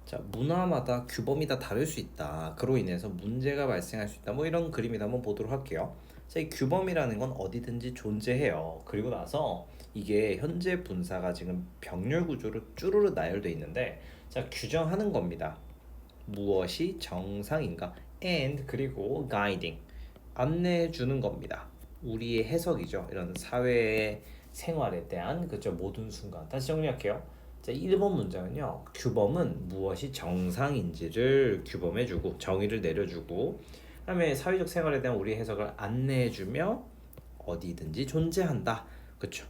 자, 문화마다 규범이 다 다를 수 있다. 그로 인해서 문제가 발생할 수 있다. 뭐 이런 그림이다 한번 보도록 할게요. 자, 이 규범이라는 건 어디든지 존재해요. 그리고 나서 이게 현재 분사가 지금 병렬 구조로 쭈루루 나열돼 있는데, 자, 규정하는 겁니다. 무엇이 정상인가? And 그리고 guiding 안내해 주는 겁니다. 우리의 해석이죠. 이런 사회의 생활에 대한 그죠 모든 순간. 다시 정리할게요. 자, 1번 문장은요. 규범은 무엇이 정상인지를 규범해주고 정의를 내려주고, 그다음에 사회적 생활에 대한 우리의 해석을 안내해주며 어디든지 존재한다. 그쵸?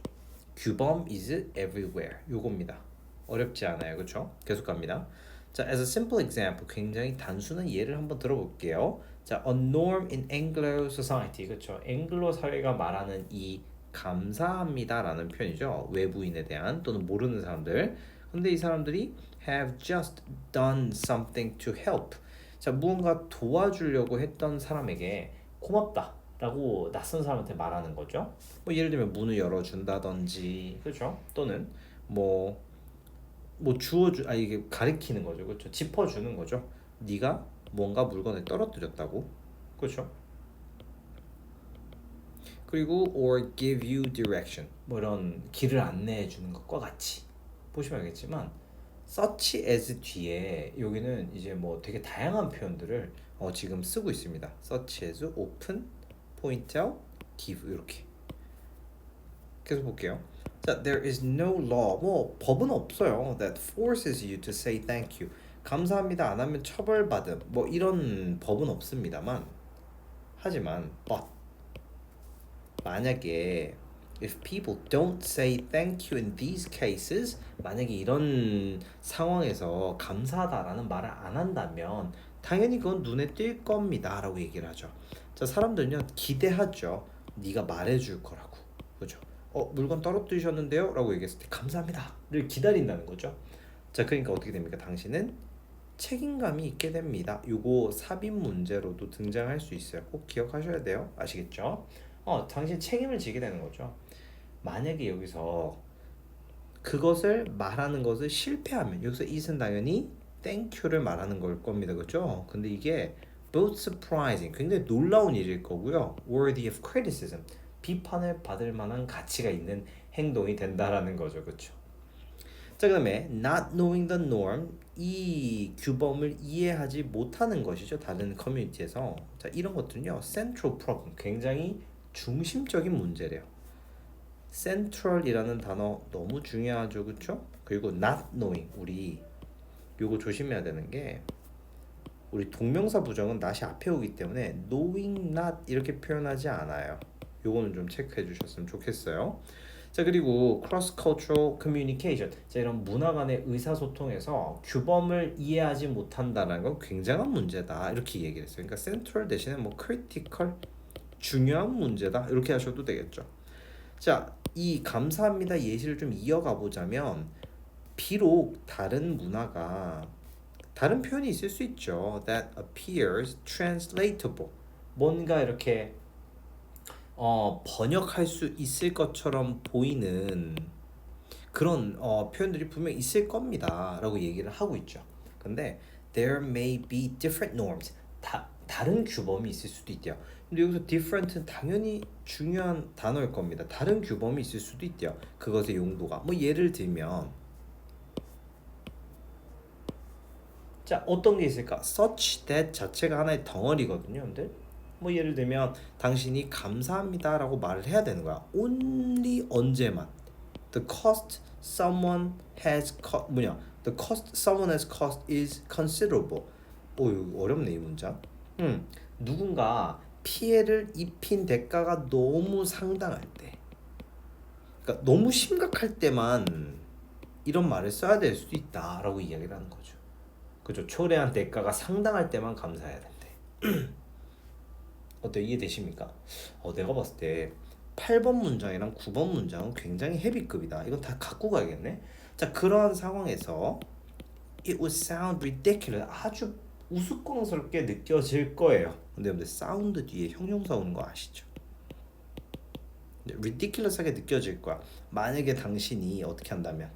규범 is everywhere. 요겁니다. 어렵지 않아요. 그쵸? 계속 갑니다. 자, as a simple example, 굉장히 단순한 예를 한번 들어볼게요. 자, a norm in Anglo society. 그쵸? 앵글로 사회가 말하는 이 감사합니다라는 표현이죠. 외부인에 대한 또는 모르는 사람들. 근데 이 사람들이 have just done something to help. 자, 무언가 도와주려고 했던 사람에게 고맙다 라고 낯선 사람한테 말하는 거죠. 뭐 예를 들면 문을 열어준다든지, 그렇죠? 또는 뭐 이게 가리키는 거죠, 그렇죠? 짚어주는 거죠. 네가 뭔가 물건을 떨어뜨렸다고, 그렇죠? 그리고 or give you direction, 뭐 이런 길을 안내해 주는 것과 같이 보시면 알겠지만 such as 뒤에 여기는 이제 뭐 되게 다양한 표현들을 지금 쓰고 있습니다. such as, open, point out, give 이렇게 계속 볼게요. 자, there is no law. 뭐 법은 없어요. That forces you to say thank you. 감사합니다 안 하면 처벌받음. 뭐 이런 법은 없습니다만, 하지만 but 만약에 if people don't say thank you in these cases, 만약에 이런 상황에서 감사하다라는 말을 안 한다면 당연히 그건 눈에 띌 겁니다 라고 얘기를 하죠. 자, 사람들은요 기대하죠. 네가 말해줄 거라고. 그죠? 물건 떨어뜨리셨는데요? 라고 얘기했을 때 감사합니다를 기다린다는 거죠. 자, 그러니까 어떻게 됩니까? 당신은 책임감이 있게 됩니다. 요거 삽입 문제로도 등장할 수 있어요. 꼭 기억하셔야 돼요. 아시겠죠? 당신 책임을 지게 되는 거죠. 만약에 여기서 그것을 말하는 것을 실패하면 여기서 it은 당연히 thank you를 말하는 걸 겁니다. 그렇죠? 근데 이게 both surprising, 굉장히 놀라운 일일 거고요. worthy of criticism, 비판을 받을 만한 가치가 있는 행동이 된다라는 거죠. 그렇죠? 자, 그다음에 not knowing the norm, 이 규범을 이해하지 못하는 것이죠. 다른 커뮤니티에서. 자, 이런 것들은요. central problem, 굉장히 중심적인 문제래요. central이라는 단어 너무 중요하죠. 그렇죠? 그리고 not knowing, 우리 요거 조심해야 되는 게, 우리 동명사 부정은 not이 앞에 오기 때문에 knowing not 이렇게 표현하지 않아요. 요거는 좀 체크해 주셨으면 좋겠어요. 자, 그리고 cross cultural communication, 자, 이런 문화 간의 의사소통에서 규범을 이해하지 못한다는 건 굉장한 문제다 이렇게 얘기를 했어요. 그러니까 central 대신에 뭐 critical, 중요한 문제다 이렇게 하셔도 되겠죠. 자, 이 감사합니다 예시를 좀 이어가 보자면, 비록 다른 문화가 다른 표현이 있을 수 있죠. That appears translatable, 뭔가 이렇게 번역할 수 있을 것처럼 보이는 그런 표현들이 분명 있을 겁니다 라고 얘기를 하고 있죠. 근데 there may be different norms, 다른 규범이 있을 수도 있대요. 근데 여기서 different는 당연히 중요한 단어일 겁니다. 다른 규범이 있을 수도 있대요. 그것의 용도가 뭐 예를 들면, 자, 어떤 게 있을까? such that 자체가 하나의 덩어리거든요. 근데 뭐 예를 들면 당신이 감사합니다라고 말을 해야 되는 거야. only 언제만. The cost someone has The cost someone has cost is considerable. 이거 어렵네 이 문장. 누군가 피해를 입힌 대가가 너무 상당할 때, 그러니까 너무 심각할 때만 이런 말을 써야 될 수도 있다라고 이야기를 하는 거죠. 그죠? 초래한 대가가 상당할 때만 감사해야 된대. 어때, 이해되십니까? 내가 봤을 때 8번 문장이랑 9번 문장은 굉장히 헤비급이다. 이건 다 갖고 가야겠네. 자, 그러한 상황에서 it would sound ridiculous, 아주 우스꽝스럽게 느껴질 거예요. 근데 여러분들 사운드 뒤에 형용사 오는 거 아시죠? ridiculous하게 느껴질 거야. 만약에 당신이 어떻게 한다면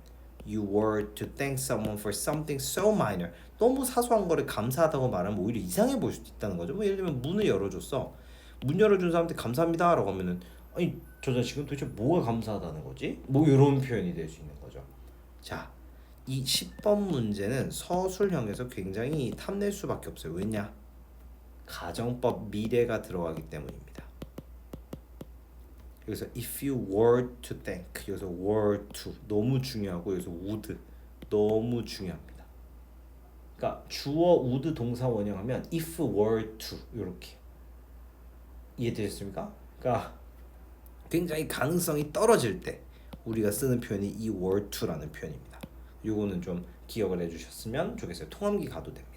you were to thank someone for something so minor. 너무 사소한 거를 감사하다고 말하면 오히려 이상해 보일 수도 있다는 거죠. 뭐 예를 들면 문을 열어줬어. 문 열어준 사람한테 감사합니다라고 하면은 아니 저 자식은 도대체 뭐가 감사하다는 거지? 뭐 이런 표현이 될 수 있는 거죠. 자, 이 10번 문제는 서술형에서 굉장히 탐낼 수밖에 없어요. 왜냐? 가정법 미래가 들어가기 때문입니다. 여기서 if you were to thank, 여기서 were to 너무 중요하고 여기서 would 너무 중요합니다. 그러니까 주어 would 동사 원형하면 if were to 이렇게 이해되셨습니까? 그러니까 굉장히 가능성이 떨어질 때 우리가 쓰는 표현이 이 were to라는 표현입니다. 요거는 좀 기억을 해주셨으면 좋겠어요. 통함기 가도 됩니다.